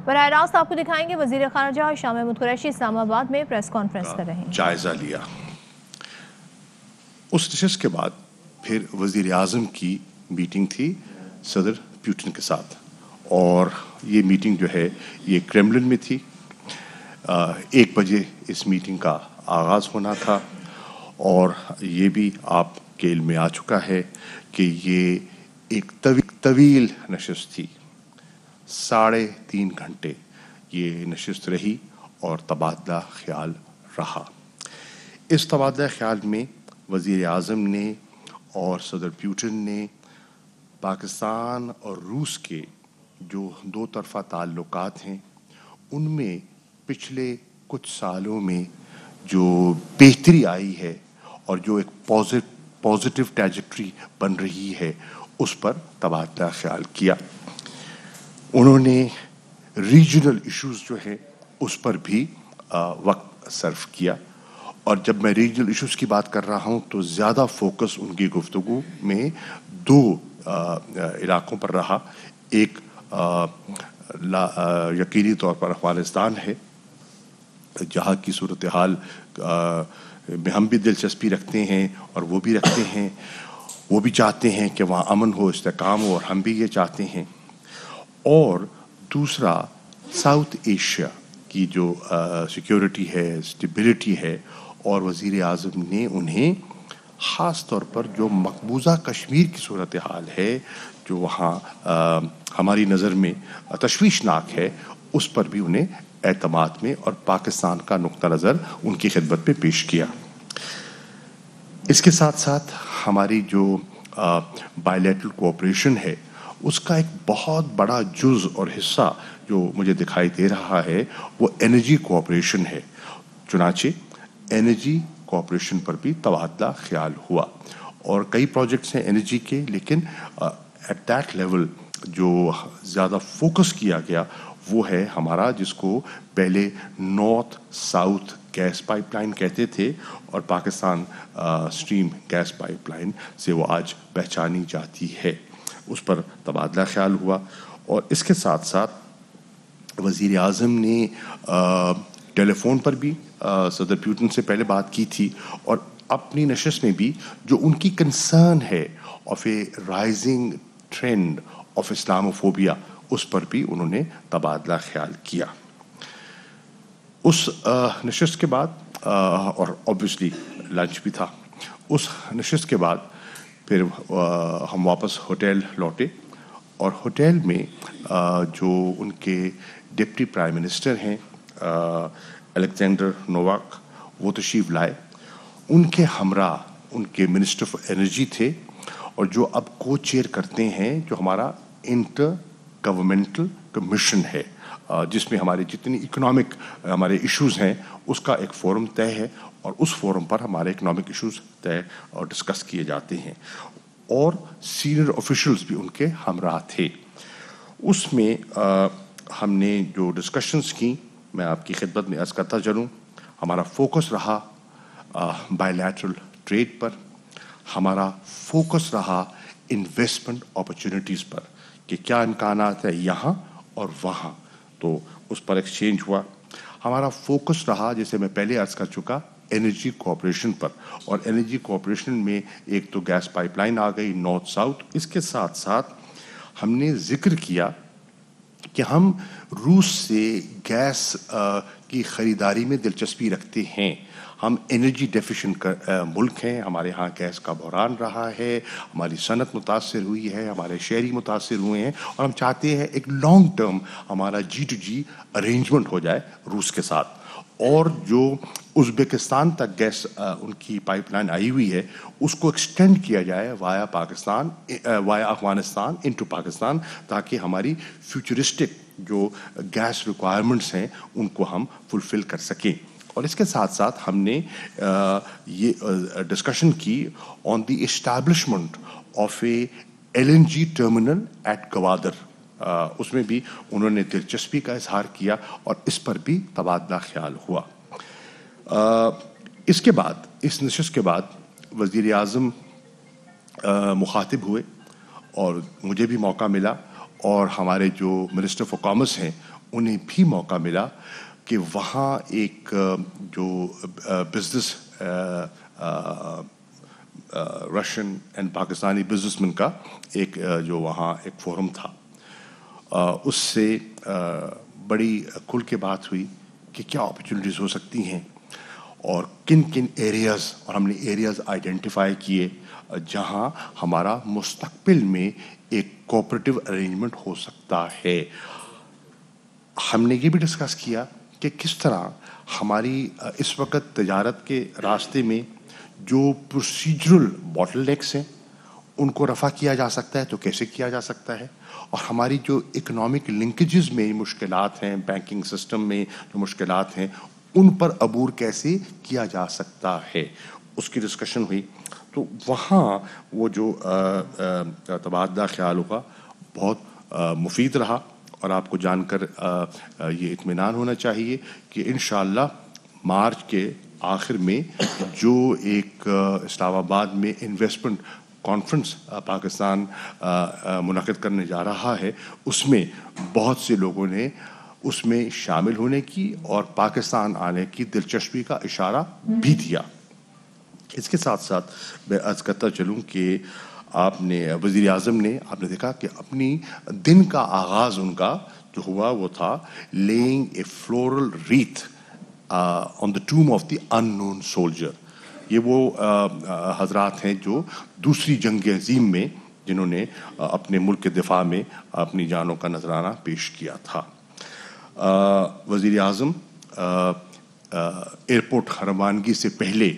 براہ راست آپ کو دکھائیں گے وزیر خارجہ شاہ محمود قریشی اسلام آباد میں پریس کانفرنس کر رہے ہیں. جائزہ لیا. اس نشست کے بعد پھر وزیر اعظم کی میٹنگ تھی صدر پیوٹن کے ساتھ، اور یہ میٹنگ جو ہے یہ کریملن میں تھی. 1 بجے اس میٹنگ کا آغاز ہونا تھا، اور یہ بھی آپ کے علم میں آ چکا ہے کہ یہ ایک طویل نشست تھی. 3.5 گھنٹے یہ نشست رہی اور تبادلہ خیال رہا. اس تبادلہ خیال میں وزیر اعظم نے اور صدر پیوٹن نے پاکستان اور روس کے جو 2 طرفہ تعلقات ہیں ان میں پچھلے کچھ سالوں میں جو بہتری آئی ہے اور جو ایک پازیٹیو ٹریجیکٹری بن رہی ہے اس پر تبادلہ خیال کیا. انہوں نے ریجنل ایشوز جو ہے اس پر بھی وقت صرف کیا، اور جب میں ریجنل ایشوز کی بات کر رہا ہوں تو زیادہ فوکس ان کی گفتگو میں 2 علاقوں پر رہا. ایک یقینی طور پر افغانستان ہے، جہاں کی صورتحال میں ہم بھی دلچسپی رکھتے ہیں اور وہ بھی رکھتے ہیں. وہ بھی چاہتے ہیں کہ وہاں امن ہو، استحکام ہو، اور ہم بھی یہ چاہتے ہیں. اور دوسرا ساؤتھ ایشیا کی جو سیکیورٹی ہے، اسٹیبلٹی ہے، اور وزیر اعظم نے انہیں خاص طور پر جو مقبوضہ کشمیر کی صورتحال ہے جو وہاں ہماری نظر میں تشویشناک ہے اس پر بھی انہیں اعتماد میں اور پاکستان کا نقطہ نظر ان کی خدمت میں پیش کیا. اس کے ساتھ ساتھ ہماری جو بائیلیٹرل کوآپریشن ہے اس کا ایک بہت بڑا جز اور حصہ جو مجھے دکھائی دے رہا ہے وہ انرجی کوآپریشن ہے. چنانچہ انرجی کوآپریشن پر بھی تبادلہ خیال ہوا، اور کئی پروجیکٹس ہیں انرجی کے، لیکن ایٹ دیٹ لیول جو زیادہ فوکس کیا گیا وہ ہے ہمارا جس کو پہلے north south gas pipeline کہتے تھے، اور Pakistan stream gas pipeline سے وہ آج پہچانی جاتی ہے. اس پر تبادلہ خیال ہوا. اور اس کے ساتھ ساتھ وزیر اعظم نے ٹیلی فون پر بھی صدر پیوٹن سے پہلے بات کی تھی، اور اپنی نشست میں بھی جو ان کی کنسرن ہے of a rising trend of Islamophobia اس پر بھی انہوں نے تبادلہ خیال کیا. اس نشست کے بعد اور اوبویسلی لنچ بھی تھا. اس نشست کے بعد پھر ہم واپس ہوٹل لوٹے، اور ہوٹل میں جو ان کے ڈپٹی پرائم منسٹر ہیں الیگزینڈر نوواک وہ تشریف لائے. ان کے ہمراہ ان کے منسٹر آف انرجی تھے، اور جو اب کو چیئر کرتے ہیں جو ہمارا انٹر گورنمنٹل کمیشن ہے جس میں ہمارے جتنی اکنامک ہمارے ایشوز ہیں اس کا ایک فورم طے ہے، اور اس فورم پر ہمارے اکنامک ایشوز طے اور ڈسکس کیے جاتے ہیں، اور سینئر آفیشلز بھی ان کے ہمراہ تھے. اس میں ہم نے جو ڈسکشنز کی میں آپ کی خدمت میں عرض کرتا چلوں. ہمارا فوکس رہا بائیلیٹرل ٹریڈ پر، ہمارا فوکس رہا انویسٹمنٹ اپرچونیٹیز پر کہ کیا امکانات ہیں یہاں اور وہاں، تو اس پر ایکسچینج ہوا. ہمارا فوکس رہا جیسے میں پہلے عرض کر چکا انرجی کوآپریشن پر، اور انرجی کوآپریشن میں ایک تو گیس پائپ لائن آ گئی نارتھ ساؤتھ. اس کے ساتھ ساتھ ہم نے ذکر کیا کہ ہم روس سے گیس کی خریداری میں دلچسپی رکھتے ہیں. ہم انرجی ڈیفیشنٹ ملک ہیں، ہمارے ہاں گیس کا بحران رہا ہے، ہماری صنعت متاثر ہوئی ہے، ہمارے شہری متاثر ہوئے ہیں، اور ہم چاہتے ہیں ایک لانگ ٹرم ہمارا G2G ارینجمنٹ ہو جائے روس کے ساتھ. اور جو ازبکستان تک گیس ان کی پائپ لائن آئی ہوئی ہے اس کو ایکسٹینڈ کیا جائے وایا پاکستان وایا افغانستان انٹو پاکستان، تاکہ ہماری فیوچرسٹک جو گیس ریکوائرمنٹس ہیں ان کو ہم فلفل کر سکیں. اور اس کے ساتھ ساتھ ہم نے یہ ڈسکشن کی on the establishment of a LNG terminal at Gwadar. اس میں بھی انہوں نے دلچسپی کا اظہار کیا، اور اس پر بھی تبادلہ خیال ہوا. اس کے بعد اس نشست کے بعد وزیر اعظم مخاطب ہوئے، اور مجھے بھی موقع ملا، اور ہمارے جو منسٹر فار کامرس ہیں انہیں بھی موقع ملا کہ وہاں ایک جو business Russian and Pakistani business man کا ایک جو وہاں ایک فورم تھا، اس سے بڑی کھل کے بات ہوئی کہ کیا اپرچونیٹیز ہو سکتی ہیں اور کن کن ایریاز، اور ہم نے ایریاز آئیڈینٹیفائی کیے جہاں ہمارا مستقبل میں ایک کوآپریٹو ارینجمنٹ ہو سکتا ہے۔ ہم نے یہ بھی ڈسکس کیا کہ کس طرح ہماری اس وقت تجارت کے راستے میں جو پروسیجرل باٹل نیکس ہیں ان کو رفع کیا جا سکتا ہے تو کیسے کیا جا سکتا ہے، اور ہماری جو اکنامک لنکیجز میں مشکلات ہیں، بینکنگ سسٹم میں جو مشکلات ہیں، ان پر عبور کیسے کیا جا سکتا ہے، اس کی ڈسکشن ہوئی۔ تو وہاں وہ جو تبادلہ خیال ہوا بہت مفید رہا، اور آپ کو جان کر یہ اطمینان ہونا چاہیے کہ انشاءاللہ مارچ کے آخر میں جو ایک اسلام آباد میں انویسٹمنٹ کانفرنس پاکستان منعقد کرنے جا رہا ہے، اس میں بہت سے لوگوں نے اس میں شامل ہونے کی اور پاکستان آنے کی دلچسپی کا اشارہ بھی دیا۔ اس کے ساتھ ساتھ میں عرض کرتا چلوں کہ آپ نے وزیر اعظم نے آپ نے دیکھا کہ اپنی دن کا آغاز ان کا جو ہوا وہ تھا laying a floral wreath on the tomb of the unknown soldier. یہ وہ حضرات ہیں جو دوسری جنگ عظیم میں جنہوں نے اپنے ملک کے دفاع میں اپنی جانوں کا نذرانہ پیش کیا تھا۔ وزیر اعظم ایئرپورٹ روانگی سے پہلے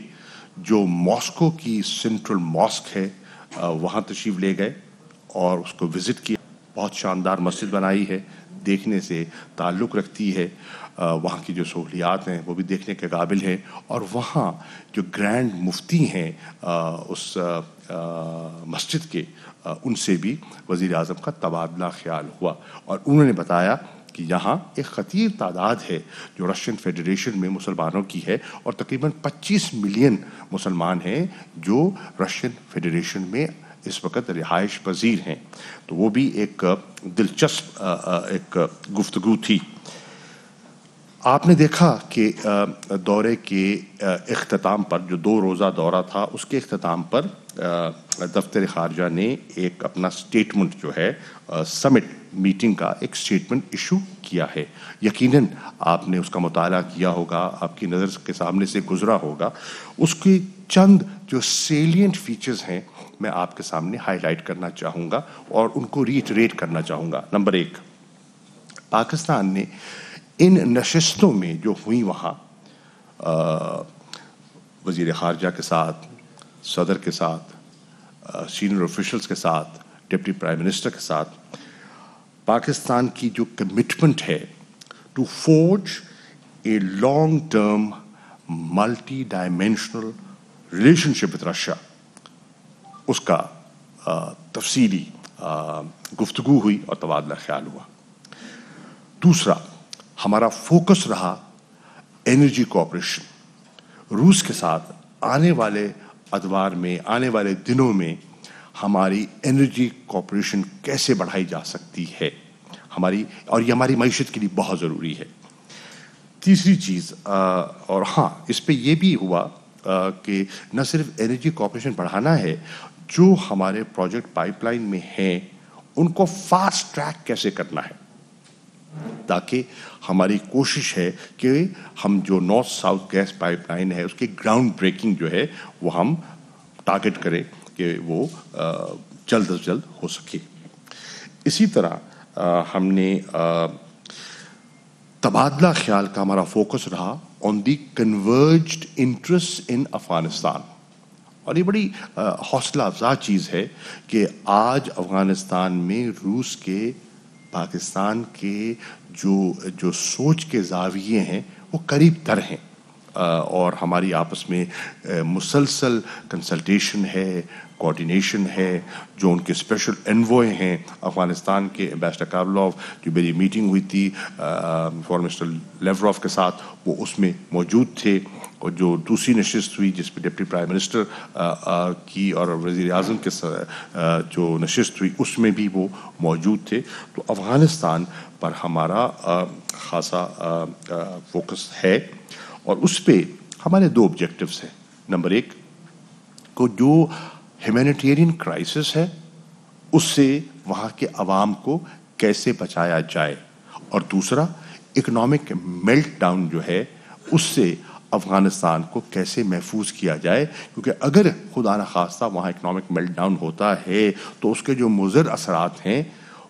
جو ماسکو کی سینٹرل ماسک ہے وہاں تشریف لے گئے اور اس کو وزٹ کیا۔ بہت شاندار مسجد بنائی ہے، دیکھنے سے تعلق رکھتی ہے، وہاں کی جو سہولیات ہیں وہ بھی دیکھنے کے قابل ہیں، اور وہاں جو گرینڈ مفتی ہیں اس مسجد کے ان سے بھی وزیر اعظم کا تبادلہ خیال ہوا، اور انہوں نے بتایا کہ یہاں ایک خطیر تعداد ہے جو رشین فیڈریشن میں مسلمانوں کی ہے، اور تقریباً 25 ملین مسلمان ہیں جو رشین فیڈریشن میں اس وقت رہائش پذیر ہیں۔ تو وہ بھی ایک دلچسپ ایک گفتگو تھی۔ آپ نے دیکھا کہ دورے کے اختتام پر جو 2 روزہ دورہ تھا اس کے اختتام پر دفتر خارجہ نے ایک اپنا سٹیٹمنٹ جو ہے سمٹ میٹنگ کا ایک سٹیٹمنٹ ایشو کیا ہے۔ یقیناً آپ نے اس کا مطالعہ کیا ہوگا، آپ کی نظر کے سامنے سے گزرا ہوگا۔ اس کے چند جو سیلینٹ فیچرز ہیں میں آپ کے سامنے ہائی لائٹ کرنا چاہوں گا اور ان کو ریٹریٹ کرنا چاہوں گا۔ نمبر 1، پاکستان نے ان نشستوں میں جو ہوئی وہاں وزیر خارجہ کے ساتھ، صدر کے ساتھ، سینئر آفیشلز کے ساتھ، ڈپٹی پرائم منسٹر کے ساتھ، پاکستان کی جو کمٹمنٹ ہے to forge a long term multi dimensional relationship with Russia, اس کا تفصیلی گفتگو ہوئی اور تبادلہ خیال ہوا۔ دوسرا، ہمارا فوکس رہا انرجی کوآپریشن۔ روس کے ساتھ آنے والے ادوار میں، آنے والے دنوں میں ہماری انرجی کوآپریشن کیسے بڑھائی جا سکتی ہے، اور یہ ہماری معیشت کے لیے بہت ضروری ہے۔ تیسری چیز، اور ہاں اس پہ یہ بھی ہوا کہ نہ صرف انرجی کوآپریشن بڑھانا ہے، جو ہمارے پروجیکٹ پائپ لائن میں ہیں ان کو فاسٹ ٹریک کیسے کرنا ہے، تاکہ ہماری کوشش ہے کہ ہم جو north south gas pipeline ہے اس کی گراؤنڈ بریکنگ جو ہے وہ ہم ٹارگٹ کریں کہ وہ جلد از جلد ہو سکے۔ اسی طرح ہم نے تبادلہ خیال کا ہمارا فوکس رہا آن دی کنورجڈ انٹرسٹ ان افغانستان، اور یہ بڑی حوصلہ افزا چیز ہے کہ آج افغانستان میں روس کے پاکستان کے جو سوچ کے زاویے ہیں وہ قریب تر ہیں، اور ہماری آپس میں مسلسل کنسلٹیشن ہے، کوارڈینیشن ہے. جو ان کے اسپیشل انوائے ہیں افغانستان کے ایمبیسڈر کارلوف، جو میری میٹنگ ہوئی تھی فارن منسٹر لیوروف کے ساتھ، وہ اس میں موجود تھے. اور جو دوسری نشست ہوئی جس پہ ڈپٹی پرائم منسٹر کی اور وزیر اعظم کے جو نشست ہوئی اس میں بھی وہ موجود تھے. تو افغانستان پر ہمارا خاصا فوکس ہے اور اس پہ ہمارے دو آبجیکٹیوز ہیں. نمبر ایک کو جو ہیومینیٹیرین کرائسس ہے اس سے وہاں کے عوام کو کیسے بچایا جائے، اور دوسرا اکنامک میلٹ ڈاؤن جو ہے اس سے افغانستان کو کیسے محفوظ کیا جائے. کیونکہ اگر خدا نخواستہ وہاں اکنامک میلٹ ڈاؤن ہوتا ہے تو اس کے جو مضر اثرات ہیں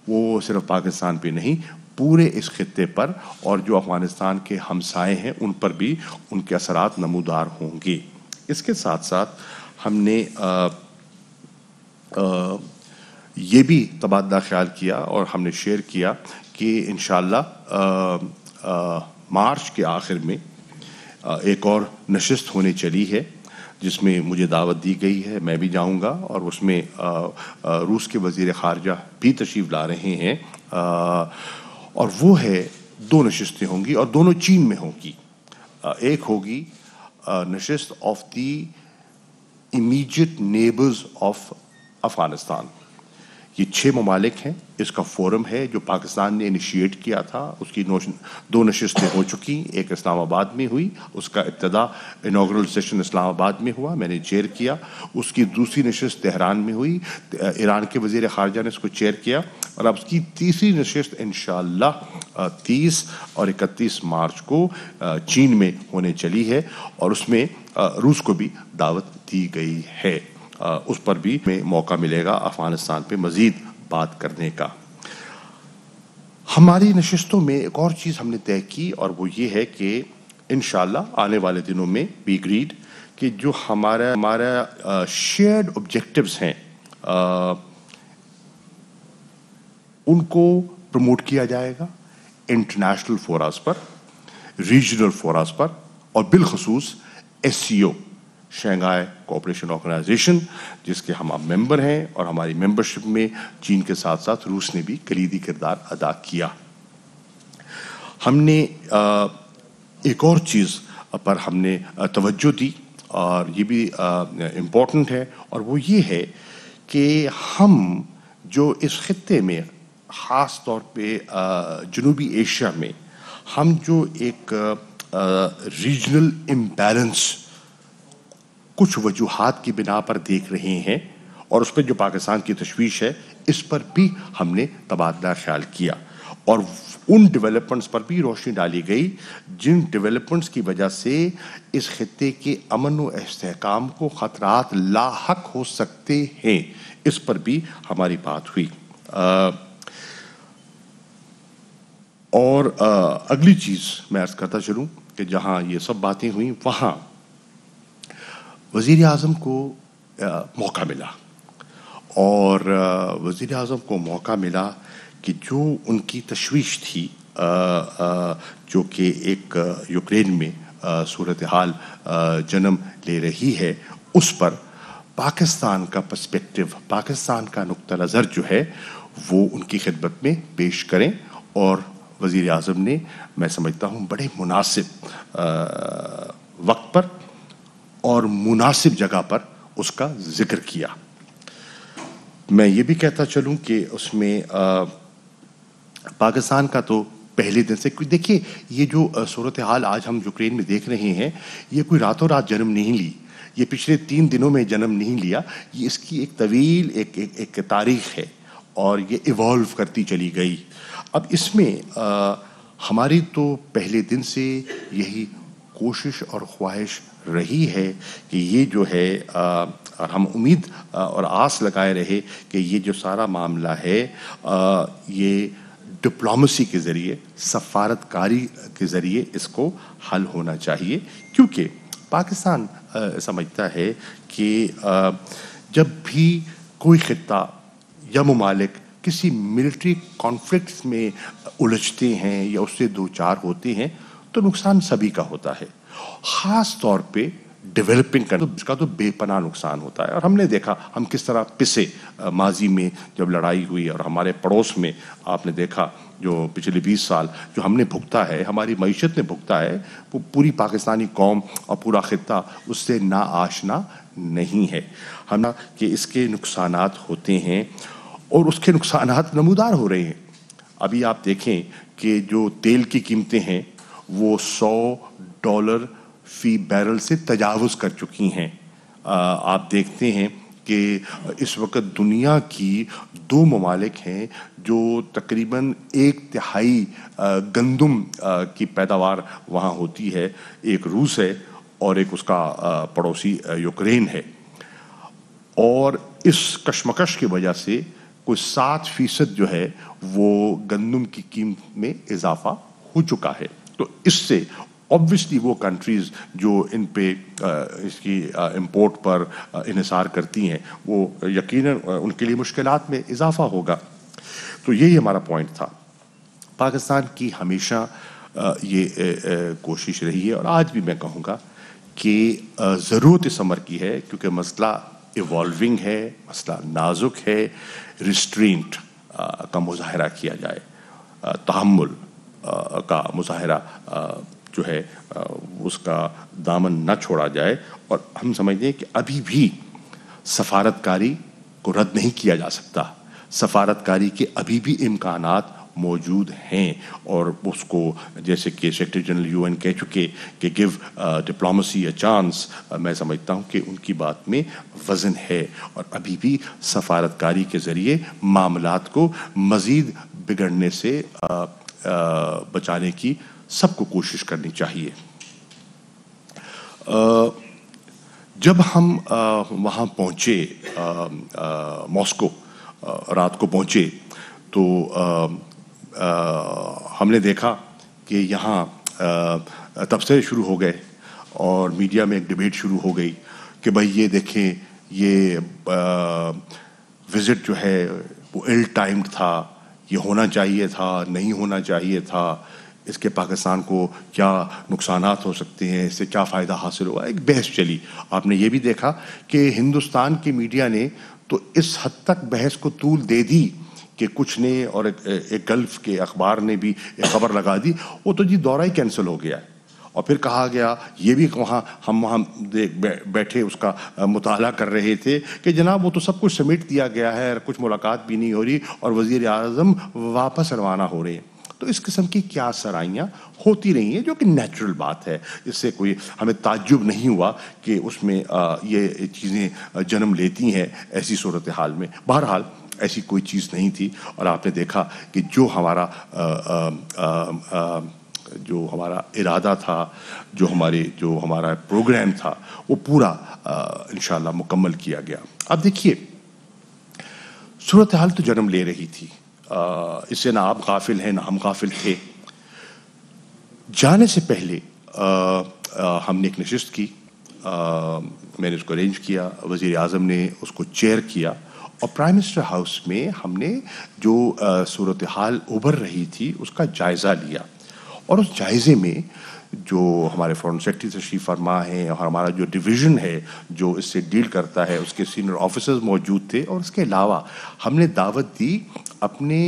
وہ صرف پاکستان پہ نہیں، پورے اس خطے پر اور جو افغانستان کے ہمسائے ہیں ان پر بھی ان کے اثرات نمودار ہوں گے. اس کے ساتھ ساتھ ہم نے یہ بھی تبادلہ خیال کیا اور ہم نے شیئر کیا کہ انشاءاللہ مارچ کے آخر میں ایک اور نشست ہونے چلی ہے جس میں مجھے دعوت دی گئی ہے. میں بھی جاؤں گا اور اس میں روس کے وزیر خارجہ بھی تشریف لا رہے ہیں اور وہ ہے 2 نشستیں ہوں گی اور دونوں چین میں ہوں گی. ایک ہوگی نشست of the immediate neighbours of Afghanistan. یہ 6 ممالک ہیں. اس کا فورم ہے جو پاکستان نے انیشیٹ کیا تھا. اس کی 2 نشستیں ہو چکی. ایک اسلام آباد میں ہوئی، اس کا ابتدا انوگرل سیشن اسلام آباد میں ہوا، میں نے چیئر کیا. اس کی دوسری نشست تہران میں ہوئی، ایران کے وزیر خارجہ نے اس کو چیئر کیا. اور اب اس کی تیسری نشست انشاءاللہ 30 اور 31 مارچ کو چین میں ہونے چلی ہے اور اس میں روس کو بھی دعوت دی گئی ہے. اس پر بھی میں موقع ملے گا افغانستان پہ مزید بات کرنے کا. ہماری نشستوں میں ایک اور چیز ہم نے طے کی اور وہ یہ ہے کہ انشاءاللہ آنے والے دنوں میں وی اگریڈ کہ جو ہمارا شیئرڈ آبجیکٹیوز ہیں ان کو پروموٹ کیا جائے گا انٹرنیشنل فوراز پر، ریجنل فوراز پر، اور بالخصوص SCO شنگھائی کوآپریشن آرگنائزیشن جس کے ہم اب ممبر ہیں اور ہماری ممبرشپ میں چین کے ساتھ ساتھ روس نے بھی کلیدی کردار ادا کیا. ہم نے ایک اور چیز پر ہم نے توجہ دی اور یہ بھی امپورٹنٹ ہے اور وہ یہ ہے کہ ہم جو اس خطے میں خاص طور پہ جنوبی ایشیا میں ہم جو ایک ریجنل امبیلنس کچھ وجوہات کی بنا پر دیکھ رہے ہیں اور اس پہ جو پاکستان کی تشویش ہے اس پر بھی ہم نے تبادلہ خیال کیا اور ان ڈیولپمنٹس پر بھی روشنی ڈالی گئی جن ڈیولپمنٹس کی وجہ سے اس خطے کے امن و استحکام کو خطرات لاحق ہو سکتے ہیں. اس پر بھی ہماری بات ہوئی. اور اگلی چیز میں عرض کرتا چلوں کہ جہاں یہ سب باتیں ہوئیں وہاں وزیر اعظم کو موقع ملا اور وزیر اعظم کو موقع ملا کہ جو ان کی تشویش تھی جو کہ ایک یوکرین میں صورتحال جنم لے رہی ہے اس پر پاکستان کا پرسپیکٹو، پاکستان کا نقطہ نظر جو ہے وہ ان کی خدمت میں پیش کریں. اور وزیر اعظم نے میں سمجھتا ہوں بڑے مناسب وقت پر اور مناسب جگہ پر اس کا ذکر کیا. میں یہ بھی کہتا چلوں کہ اس میں پاکستان کا تو پہلے دن سے دیکھیے یہ جو صورتحال آج ہم یوکرین میں دیکھ رہے ہیں یہ کوئی راتوں رات جنم نہیں لی، یہ پچھلے 3 دنوں میں جنم نہیں لیا. یہ اس کی ایک طویل ایک تاریخ ہے اور یہ ایوالو کرتی چلی گئی. اب اس میں ہماری تو پہلے دن سے یہی کوشش اور خواہش رہی ہے کہ یہ جو ہے اور ہم امید اور آس لگائے رہے کہ یہ جو سارا معاملہ ہے یہ ڈپلومیسی کے ذریعے، سفارت کاری کے ذریعے اس کو حل ہونا چاہیے. کیونکہ پاکستان سمجھتا ہے کہ جب بھی کوئی خطہ یا ممالک کسی ملٹری کانفلکٹس میں الجھتے ہیں یا اس سے دو چار ہوتے ہیں تو نقصان سبھی کا ہوتا ہے. خاص طور پہ ڈیولپنگ کنٹریز کا تو بے پناہ نقصان ہوتا ہے. اور ہم نے دیکھا ہم کس طرح پسے ماضی میں جب لڑائی ہوئی اور ہمارے پڑوس میں آپ نے دیکھا جو پچھلے 20 سال جو ہم نے بھگتا ہے, ہماری معیشت نے بھگتا ہے, وہ پوری پاکستانی قوم اور پورا خطہ اس سے نا آشنا نہیں ہے. ہم کہ اس کے نقصانات ہوتے ہیں اور اس کے نقصانات نمودار ہو رہے ہیں. ابھی آپ دیکھیں کہ جو تیل کی قیمتیں ہیں وہ $100 فی بیرل سے تجاوز کر چکی ہیں. آپ دیکھتے ہیں کہ اس وقت دنیا کی 2 ممالک ہیں جو تقریباً 1/3 گندم کی پیداوار وہاں ہوتی ہے. ایک روس ہے اور ایک اس کا پڑوسی یوکرین ہے. اور اس کشمکش کی وجہ سے کوئی 7% جو ہے وہ گندم کی قیمت میں اضافہ ہو چکا ہے. تو اس سے obviously وہ کنٹریز جو ان پہ اس کی امپورٹ پر انحصار کرتی ہیں وہ یقیناً ان کے لیے مشکلات میں اضافہ ہوگا. تو یہی ہمارا پوائنٹ تھا. پاکستان کی ہمیشہ یہ کوشش رہی ہے اور آج بھی میں کہوں گا کہ ضرورت اس امر کی ہے کیونکہ مسئلہ ایوالونگ ہے, مسئلہ نازک ہے. ریسٹرینٹ کا مظاہرہ کیا جائے, تحمل کا مظاہرہ جو ہے اس کا دامن نہ چھوڑا جائے. اور ہم سمجھتے ہیں کہ ابھی بھی سفارتکاری کو رد نہیں کیا جا سکتا. سفارتکاری کے ابھی بھی امکانات موجود ہیں اور اس کو جیسے کہ سیکرٹری جنرل UN کہہ چکے کہ گیو ڈپلومسی اے چانس, میں سمجھتا ہوں کہ ان کی بات میں وزن ہے. اور ابھی بھی سفارتکاری کے ذریعے معاملات کو مزید بگڑنے سے بچانے کی سب کو کوشش کرنی چاہیے. جب ہم وہاں پہنچے ماسکو, رات کو پہنچے, تو ہم نے دیکھا کہ یہاں تبصرے شروع ہو گئے اور میڈیا میں ایک ڈیبیٹ شروع ہو گئی کہ بھائی یہ دیکھیں یہ وزٹ جو ہے وہ ایل ٹائمڈ تھا, یہ ہونا چاہیے تھا, نہیں ہونا چاہیے تھا, اس کے پاکستان کو کیا نقصانات ہو سکتے ہیں, اس سے کیا فائدہ حاصل ہوا. ایک بحث چلی. آپ نے یہ بھی دیکھا کہ ہندوستان کی میڈیا نے تو اس حد تک بحث کو طول دے دی کہ کچھ نے, اور ایک گلف کے اخبار نے بھی ایک خبر لگا دی وہ تو جی دورہ ہی کینسل ہو گیا ہے. اور پھر کہا گیا یہ بھی ہم وہاں بیٹھے اس کا مطالعہ کر رہے تھے کہ جناب وہ تو سب کچھ سمیٹ دیا گیا ہے, کچھ ملاقات بھی نہیں ہو رہی اور وزیر اعظم واپس روانہ ہو رہے ہیں. تو اس قسم کی کیا سرائیاں ہوتی رہی ہیں جو کہ نیچرل بات ہے. اس سے کوئی ہمیں تعجب نہیں ہوا کہ اس میں یہ چیزیں جنم لیتی ہیں ایسی صورتحال میں. بہرحال ایسی کوئی چیز نہیں تھی. اور آپ نے دیکھا کہ جو ہمارا ارادہ تھا, جو ہمارا پروگرام تھا وہ پورا انشاءاللہ مکمل کیا گیا. اب دیکھیے صورتحال تو جنم لے رہی تھی, اس سے نہ آپ غافل ہیں نہ ہم غافل تھے. جانے سے پہلے ہم نے ایک نشست کی, میں نے اس کو ارینج کیا, وزیر اعظم نے اس کو چیئر کیا اور پرائم منسٹر ہاؤس میں ہم نے جو صورتحال ابھر رہی تھی اس کا جائزہ لیا. اور اس جائزے میں جو ہمارے فورن سیکرٹری تشریف فرما ہیں اور ہمارا جو ڈویژن ہے جو اس سے ڈیل کرتا ہے اس کے سینئر آفیسرز موجود تھے. اور اس کے علاوہ ہم نے دعوت دی اپنے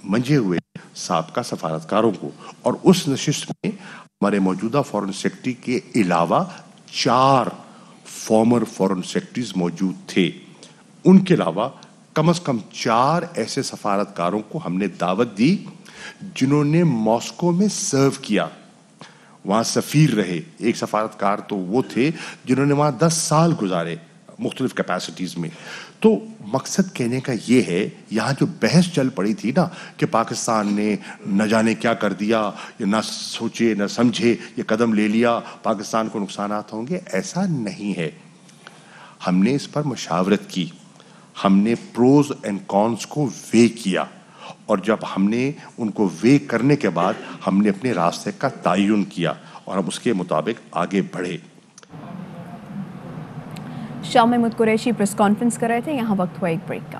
منجے ہوئے سابقہ سفارتکاروں کو. اور اس نشست میں ہمارے موجودہ فورن سیکرٹری کے علاوہ 4 فارمر فورن سیکرٹریز موجود تھے. ان کے علاوہ کم از کم 4 ایسے سفارتکاروں کو ہم نے دعوت دی جنہوں نے ماسکو میں سرو کیا, وہاں سفیر رہے. ایک سفارتکار تو وہ تھے جنہوں نے وہاں 10 سال گزارے مختلف کیپیسٹیز میں. تو مقصد کہنے کا یہ ہے, یہاں جو بحث چل پڑی تھی نا کہ پاکستان نے نہ جانے کیا کر دیا, نہ سوچے نہ سمجھے یہ قدم لے لیا, پاکستان کو نقصانات ہوں گے, ایسا نہیں ہے. ہم نے اس پر مشاورت کی, ہم نے پروز اینڈ کونس کو وے کیا, اور جب ہم نے ان کو وے کرنے کے بعد ہم نے اپنے راستے کا تعین کیا اور ہم اس کے مطابق آگے بڑھے. شاہ محمود قریشی پریس کانفرنس کر رہے تھے. یہاں وقت ہوا ایک بریک کا.